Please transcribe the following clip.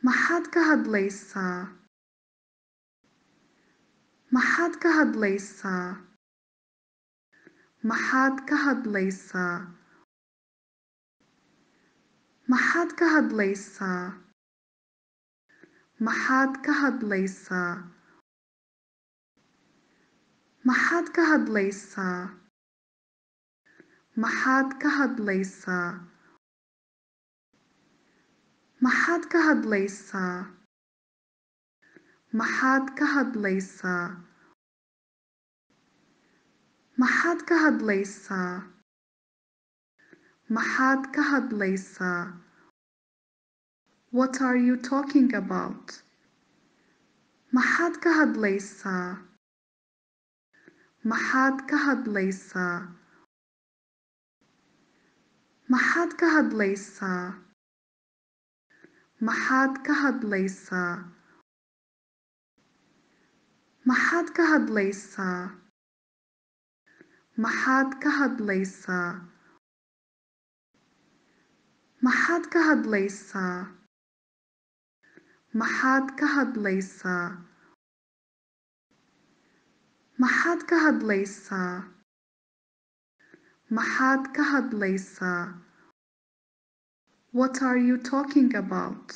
maxaad ka hadlaysaa maxaad ka hadlaysaa maxaad ka hadlaysaa maxaad ka hadlaysaa maxaad ka hadlaysaa maxaad ka hadlaysaa maxaad ka hadlaysaa maxaad ka hadlaysaa maxaad ka hadlaysaa maxaad ka hadlaysaa maxaad ka hadlaysaa What are you talking about maxaad ka hadlaysaa maxaad ka hadlaysaa maxaad ka hadlaysaa maxaad ka hadlaysaa maxaad ka hadlaysaa maxaad ka hadlaysaa maxaad ka hadlaysaa maxaad ka hadlaysaa maxaad ka hadlaysaa maxaad ka hadlaysaa What are you talking about